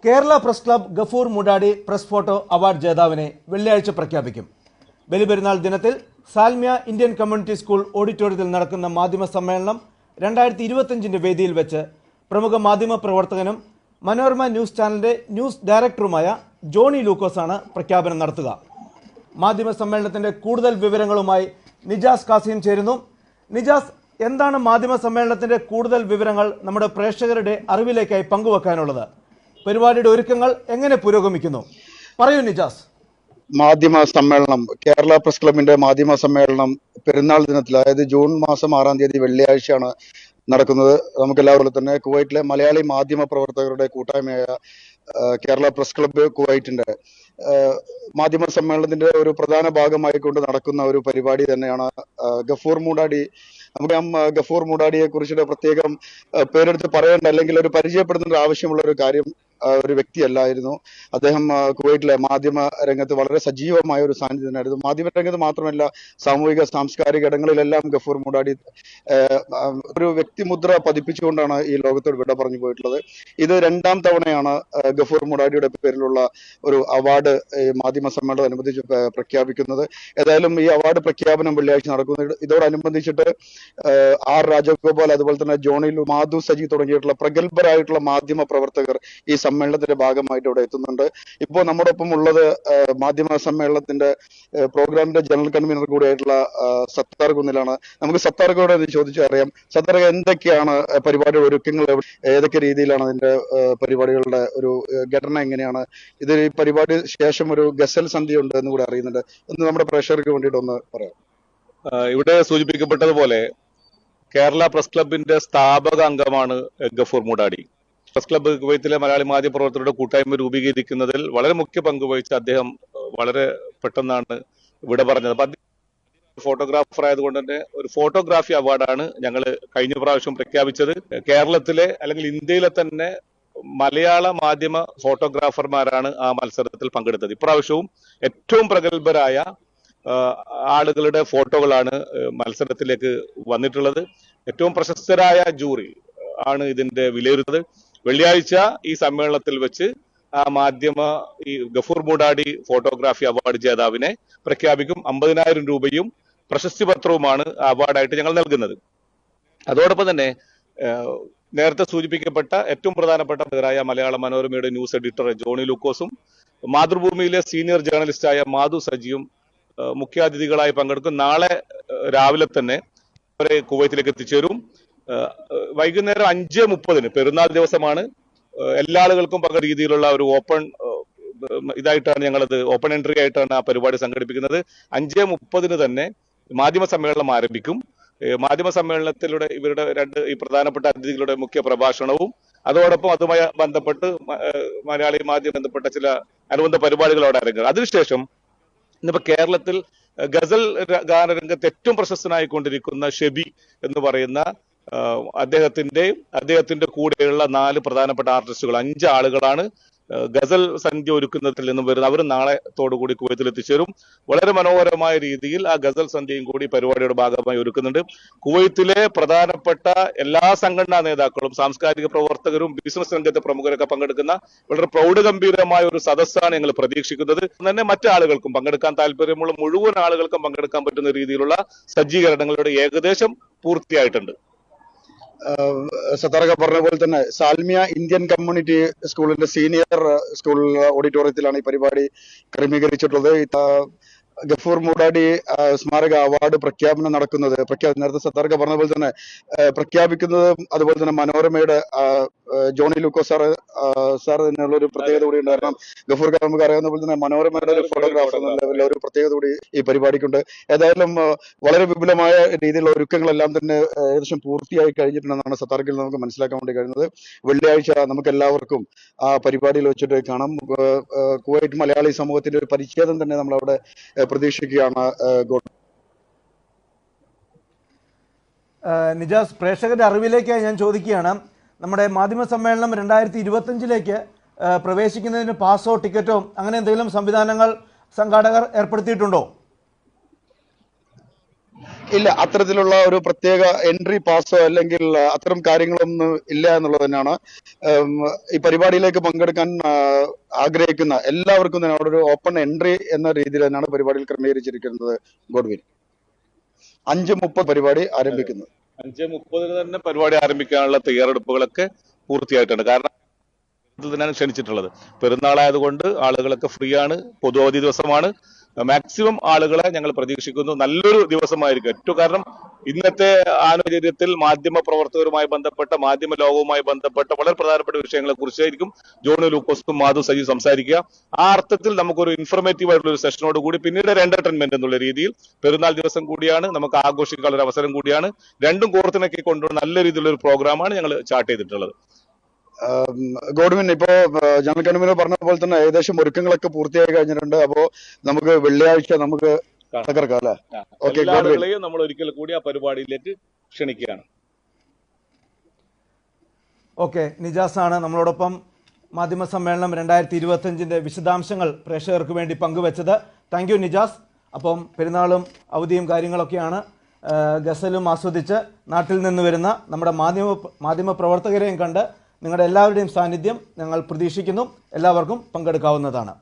Kerala press club Gafoor Mudadi press photo award ജേതാവിനെ വെള്ളിയാഴ്ച പ്രഖ്യാപിക്കും. ബലിപെരുന്നാൾ ദിനത്തിൽ സാൽമിയ ഇന്ത്യൻ കമ്മ്യൂണിറ്റി സ്കൂൾ ഓഡിറ്റോറിയത്തിൽ നടക്കുന്ന മാധ്യമ സമ്മേളനം 2025 വേദിയിൽ വെച്ച് പ്രമുഖ മാധ്യമ പ്രവർത്തകനും മനോരമ ന്യൂസ് ചാനലിന്റെ ന്യൂസ് ഡയറക്ടറുമായ ജോണി ലൂക്കോസാണ് പ്രഖ്യാപനം നടത്തുക. മാധ്യമ സമ്മേളനത്തിന്റെ കൂടുതൽ വിവരങ്ങളുമായി നിജാസ് കാസിം ചേരുന്നു. നിജാസ്, എന്താണ് മാധ്യമ സമ്മേളനത്തിന്റെ കൂടുതൽ വിവരങ്ങൾ നമ്മുടെ പ്രേക്ഷകരുടെ അറിവിലേക്കായി പങ്കുവെക്കാനുള്ളത്? പരിപാടിയുടെ ഒരുക്കങ്ങൾ എങ്ങനെ പുരോഗമിക്കുന്നു? പറയൂ നിജാസ്. മാധ്യമ സമ്മേളനം, കേരള പ്രസ് ക്ലബിന്റെ മാധ്യമ സമ്മേളനം പെരുന്നാൾ ദിനത്തിൽ, അതായത് ജൂൺ മാസം 6-ാം തീയതി വെള്ളിയാഴ്ചയാണ് നടക്കുന്നത്. നമുക്കെല്ലാവരും തന്നെ കുവൈറ്റിലെ മലയാളി മാധ്യമ പ്രവർത്തകരുടെ കൂട്ടായ്മയായ കേരള പ്രസ് ക്ലബ്ബ് കുവൈറ്റിന്റെ മാധ്യമ സമ്മേളനത്തിന്റെ ഒരു പ്രധാന ഭാഗമായിക്കൊണ്ട് നടക്കുന്ന ഒരു പരിപാടി തന്നെയാണ് ഗഫൂർ മുഡാടി. നമുക്കറിയാം, ഗഫൂർ മുഡാടിയെ കുറിച്ചിട്ട് പ്രത്യേകം പേരെടുത്ത് പറയേണ്ട അല്ലെങ്കിൽ ഒരു പരിചയപ്പെടുത്തേണ്ട ആവശ്യമുള്ള ഒരു കാര്യം ഒരു വ്യക്തിയല്ലായിരുന്നു. അദ്ദേഹം കുവൈറ്റിലെ മാധ്യമ രംഗത്ത് വളരെ സജീവമായ ഒരു സാന്നിധ്യം തന്നെയായിരുന്നു. മാധ്യമ രംഗത്ത് മാത്രമല്ല, സാമൂഹിക സാംസ്കാരിക ഇടങ്ങളിലെല്ലാം ഗഫൂർ മുഡാടി ഒരു വ്യക്തിമുദ്ര പതിപ്പിച്ചുകൊണ്ടാണ് ഈ ലോകത്തോട് വിട പറഞ്ഞു പോയിട്ടുള്ളത്. ഇത് 2-ാം തവണയാണ് ഗഫൂർ മുഡാടിയുടെ പേരിലുള്ള ഒരു അവാർഡ് മാധ്യമ സമ്മേളനം അനുബന്ധിച്ച് പ്രഖ്യാപിക്കുന്നത്. ഏതായാലും ഈ അവാർഡ് പ്രഖ്യാപനം വെള്ളിയാഴ്ച നടക്കുന്നത്. ഇതോടനുബന്ധിച്ചിട്ട് ആർ രാജഗോപാൽ, അതുപോലെ തന്നെ ജോണി ലൂ, മാധു സജി തുടങ്ങിയിട്ടുള്ള പ്രഗത്ഭരായിട്ടുള്ള മാധ്യമ പ്രവർത്തകർ ഈ സമ്മേളനത്തിന്റെ ഭാഗമായിട്ട് ഇവിടെ എത്തുന്നുണ്ട്. ഇപ്പോൾ നമ്മോടൊപ്പം ഉള്ളത് മാധ്യമ സമ്മേളനത്തിന്റെ പ്രോഗ്രാമിന്റെ ജനറൽ കൺവീനർ കൂടിയായിട്ടുള്ള സത്താർ കുന്നിലാണ്. നമുക്ക് സത്താർക്കോട് ചോദിച്ചറിയാം. സത്താർ, എന്തൊക്കെയാണ് പരിപാടിയുടെ ഒരുക്കങ്ങൾ? ഏതൊക്കെ രീതിയിലാണ് അതിന്റെ പരിപാടികളുടെ ഒരു ഘടന എങ്ങനെയാണ്? ഇത് ഈ പരിപാടി ശേഷം ഒരു ഗസൽ സന്ധ്യ ഉണ്ട് എന്ന് കൂടെ അറിയുന്നുണ്ട്. ഒന്ന് നമ്മുടെ പ്രേക്ഷകർക്ക് വേണ്ടിയിട്ട് ഒന്ന് പറയാം. ഇവിടെ സൂചിപ്പിക്കപ്പെട്ടതുപോലെ കേരള പ്രസ് ക്ലബിന്റെ സ്ഥാപക അംഗമാണ് ഗഫൂർ മുഡാടി. പ്രസ് ക്ലബ്ബ് കുവൈത്തിലെ മലയാളി മാധ്യമ പ്രവർത്തകരുടെ കൂട്ടായ്മ രൂപീകരിക്കുന്നതിൽ വളരെ മുഖ്യ പങ്ക് വഹിച്ച അദ്ദേഹം വളരെ പെട്ടെന്നാണ് ഇവിടെ പറഞ്ഞത്. അപ്പൊ ഫോട്ടോഗ്രാഫർ ആയതുകൊണ്ട് തന്നെ ഒരു ഫോട്ടോഗ്രാഫി അവാർഡാണ് ഞങ്ങൾ കഴിഞ്ഞ പ്രാവശ്യം പ്രഖ്യാപിച്ചത്. കേരളത്തിലെ അല്ലെങ്കിൽ ഇന്ത്യയിലെ തന്നെ മലയാള മാധ്യമ ഫോട്ടോഗ്രാഫർമാരാണ് ആ മത്സരത്തിൽ പങ്കെടുത്തത്. ഇപ്രാവശ്യവും ഏറ്റവും പ്രഗത്ഭരായ ആളുകളുടെ ഫോട്ടോകളാണ് മത്സരത്തിലേക്ക് വന്നിട്ടുള്ളത്. ഏറ്റവും പ്രശസ്തരായ ജൂറി ആണ് ഇതിന്റെ വിലയിരുത്തുന്നത്. വെള്ളിയാഴ്ച ഈ സമ്മേളനത്തിൽ വെച്ച് ഈ ഗഫൂർ മുഡാടി ഫോട്ടോഗ്രാഫി അവാർഡ് ജേതാവിനെ പ്രഖ്യാപിക്കും. 50,000 രൂപയും പ്രശസ്തി പത്രവുമാണ് അവാർഡായിട്ട് ഞങ്ങൾ നൽകുന്നത്. അതോടൊപ്പം തന്നെ നേരത്തെ സൂചിപ്പിക്കപ്പെട്ട ഏറ്റവും പ്രധാനപ്പെട്ട മലയാള മനോരമയുടെ ന്യൂസ് എഡിറ്റർ ജോണി ലൂക്കോസും മാതൃഭൂമിയിലെ സീനിയർ ജേർണലിസ്റ്റായ മാധു സജിയും മുഖ്യാതിഥികളായി പങ്കെടുക്കും. നാളെ രാവിലെ തന്നെ അവരെ കുവൈത്തിലേക്ക് എത്തിച്ചേരും. വൈകുന്നേരം 5:30 പെരുന്നാൾ ദിവസമാണ്. എല്ലാ ആളുകൾക്കും പകരം രീതിയിലുള്ള ഒരു ഓപ്പൺ ഇതായിട്ടാണ് ഞങ്ങളത് ഓപ്പൺ എൻട്രി ആയിട്ടാണ് ആ പരിപാടി സംഘടിപ്പിക്കുന്നത്. 5:30 തന്നെ മാധ്യമ സമ്മേളനം ആരംഭിക്കും. മാധ്യമ സമ്മേളനത്തിലൂടെ ഇവരുടെ ഈ പ്രധാനപ്പെട്ട അതിഥികളുടെ മുഖ്യ പ്രഭാഷണവും അതോടൊപ്പം അതുമായി ബന്ധപ്പെട്ട് മലയാളി മാധ്യമം ബന്ധപ്പെട്ട ചില അനുബന്ധ പരിപാടികൾ അവിടെ അരങ്ങേറും. അതിനുശേഷം ഇന്നിപ്പോ കേരളത്തിൽ ഗസൽ ഗാനരംഗത്ത് ഏറ്റവും പ്രശസ്തനായിക്കൊണ്ടിരിക്കുന്ന ഷെബി എന്ന് പറയുന്ന അദ്ദേഹത്തിന്റെ കൂടെയുള്ള 4 പ്രധാനപ്പെട്ട ആർട്ടിസ്റ്റുകൾ, 5 ആളുകളാണ് ഗസൽ സന്ധ്യ ഒരുക്കുന്നതിൽ നിന്നും വരുന്നത്. അവർ നാളെത്തോടുകൂടി കുവൈത്തിൽ എത്തിച്ചേരും. വളരെ മനോഹരമായ രീതിയിൽ ആ ഗസൽ സന്ധ്യയും കൂടി പരിപാടിയുടെ ഭാഗമായി ഒരുക്കുന്നുണ്ട്. കുവൈത്തിലെ പ്രധാനപ്പെട്ട എല്ലാ സംഘടനാ നേതാക്കളും സാംസ്കാരിക പ്രവർത്തകരും ബിസിനസ് രംഗത്തെ പ്രമുഖരൊക്കെ പങ്കെടുക്കുന്ന വളരെ പ്രൗഢഗംഭീരമായ ഒരു സദസ്സാണ് ഞങ്ങൾ പ്രതീക്ഷിക്കുന്നത്. തന്നെ മറ്റാളുകൾക്കും പങ്കെടുക്കാൻ താല്പര്യമുള്ള മുഴുവൻ ആളുകൾക്കും പങ്കെടുക്കാൻ പറ്റുന്ന രീതിയിലുള്ള സജ്ജീകരണങ്ങളുടെ ഏകദേശം പൂർത്തിയായിട്ടുണ്ട്. സത്താർക്ക പറഞ്ഞ പോലെ തന്നെ സാൽമിയ ഇന്ത്യൻ കമ്മ്യൂണിറ്റി സ്കൂളിന്റെ സീനിയർ സ്കൂൾ ഓഡിറ്റോറിയത്തിലാണ് ഈ പരിപാടി ക്രമീകരിച്ചിട്ടുള്ളത്. ഗഫൂർ മുഡാടി സ്മാരക അവാർഡ് പ്രഖ്യാപനം നടക്കുന്നത് നേരത്തെ സത്താർക്ക പറഞ്ഞ പോലെ തന്നെ പ്രഖ്യാപിക്കുന്നതും അതുപോലെ തന്നെ മനോരമയുടെ ജോണി ലൂക്കോ സാർ തന്നെയുള്ള ഒരു പ്രത്യേകത കൂടി ഉണ്ട്. കാരണം ഗഫൂർ നമുക്ക് അറിയാവുന്ന പോലെ തന്നെ മനോരമയുടെ ഒരു ഫോട്ടോഗ്രാഫർ എന്ന ലെവലിൽ ഒരു പ്രത്യേകത കൂടി ഈ പരിപാടിക്കുണ്ട്. ഏതായാലും വളരെ വിപുലമായ രീതിയിലുള്ള ഒരുക്കങ്ങളെല്ലാം തന്നെ ഏകദേശം പൂർത്തിയായി കഴിഞ്ഞിട്ടുണ്ടെന്നാണ് സത്താർക്കിൽ നമുക്ക് മനസ്സിലാക്കാൻ വേണ്ടി കഴിയുന്നത്. വെള്ളിയാഴ്ച നമുക്ക് എല്ലാവർക്കും ആ പരിപാടിയിൽ വെച്ചിട്ട് കാണാം. കുവൈറ്റ് മലയാളി സമൂഹത്തിന്റെ ഒരു പരിച്ഛേദം തന്നെ നമ്മളവിടെ പ്രതീക്ഷിക്കുകയാണ്. നിജാസ്, പ്രേക്ഷകരുടെ അറിവിലേക്കായി ഞാൻ ചോദിക്കുകയാണ്, നമ്മുടെ മാധ്യമ സമ്മേളനം 2025 പ്രവേശിക്കുന്നതിന് പാസോ ടിക്കറ്റോ അങ്ങനെ എന്തെങ്കിലും സംവിധാനങ്ങൾ സംഘാടകർ ഏർപ്പെടുത്തിയിട്ടുണ്ടോ? ഇല്ല, അത്തരത്തിലുള്ള ഒരു പ്രത്യേക എൻട്രി പാസോ അല്ലെങ്കിൽ അത്തരം കാര്യങ്ങളൊന്നും ഇല്ല എന്നുള്ളത് തന്നെയാണ്. ഈ പരിപാടിയിലേക്ക് പങ്കെടുക്കാൻ ആഗ്രഹിക്കുന്ന എല്ലാവർക്കും തന്നെ അവിടെ ഒരു ഓപ്പൺ എൻട്രി എന്ന രീതിയിൽ തന്നെയാണ് പരിപാടിയിൽ ക്രമീകരിച്ചിരിക്കുന്നത്. ഗോഡ്വിൻ 5:30 പരിപാടി ആരംഭിക്കുന്നത്. 5:30 തന്നെ പരിപാടി ആരംഭിക്കാനുള്ള തയ്യാറെടുപ്പുകളൊക്കെ പൂർത്തിയായിട്ടുണ്ട്. കാരണം തന്നെയാണ് ക്ഷണിച്ചിട്ടുള്ളത്. പെരുന്നാളായതുകൊണ്ട് ആളുകളൊക്കെ ഫ്രീ ആണ്, പൊതു അവധി ദിവസമാണ്. മാക്സിമം ആളുകളെ ഞങ്ങൾ പ്രതീക്ഷിക്കുന്നു. നല്ലൊരു ദിവസമായിരിക്കും ഏറ്റവും. കാരണം ഇന്നത്തെ സാഹചര്യത്തിൽ മാധ്യമ പ്രവർത്തകരുമായി ബന്ധപ്പെട്ട, മാധ്യമ ലോകവുമായി ബന്ധപ്പെട്ട വളരെ പ്രധാനപ്പെട്ട വിഷയങ്ങളെ കുറിച്ചായിരിക്കും ജോണി ലൂക്കോസും മാധു സജീവ് സംസാരിക്കുക. ആ അർത്ഥത്തിൽ നമുക്കൊരു ഇൻഫർമേറ്റീവ് ആയിട്ടുള്ള ഒരു സെഷനോട് കൂടി പിന്നീട് ഒരു എന്റർടൈൻമെന്റ് എന്നുള്ള രീതിയിൽ പെരുന്നാൾ ദിവസം കൂടിയാണ്, നമുക്ക് ആഘോഷിക്കാനുള്ള ഒരു അവസരം കൂടിയാണ്. രണ്ടും കോർത്തിണക്കി കൊണ്ടുള്ള നല്ല രീതിയിലുള്ള ഒരു പ്രോഗ്രാമാണ് ഞങ്ങൾ ചാർട്ട് ചെയ്തിട്ടുള്ളത്. ഗോഡ്വിൻ, ഇപ്പോ ജനറൽ കൺവീനർ പറഞ്ഞ പോലെ തന്നെ ഏകദേശം ഒരുക്കങ്ങളൊക്കെ പൂർത്തിയായി കഴിഞ്ഞിട്ടുണ്ട്. അപ്പോ നമുക്ക് വെള്ളിയാഴ്ച നമുക്ക് തകർക്കാം അല്ലെ? ഓക്കെ, എല്ലാവരെയും നമ്മൾ ഒരിക്കൽ കൂടി ആ പരിപാടിയിലേക്ക് ക്ഷണിക്കുകയാണ്. ഓക്കെ, നിജാസാണ് നമ്മളോടൊപ്പം മാധ്യമ സമ്മേളനം 2025 വിശദാംശങ്ങൾ പ്രേക്ഷകർക്ക് വേണ്ടി പങ്കുവച്ചത്. Thank you Nijas. അപ്പം പെരുന്നാളും അവധിയും കാര്യങ്ങളൊക്കെയാണ്. ഗസലും ആസ്വദിച്ച് നാട്ടിൽ നിന്ന് വരുന്ന നമ്മുടെ മാധ്യമ പ്രവർത്തകരെയും കണ്ട് നിങ്ങളുടെ എല്ലാവരുടെയും സാന്നിധ്യം ഞങ്ങൾ പ്രതീക്ഷിക്കുന്നു. എല്ലാവർക്കും പങ്കെടുക്കാവുന്നതാണ്.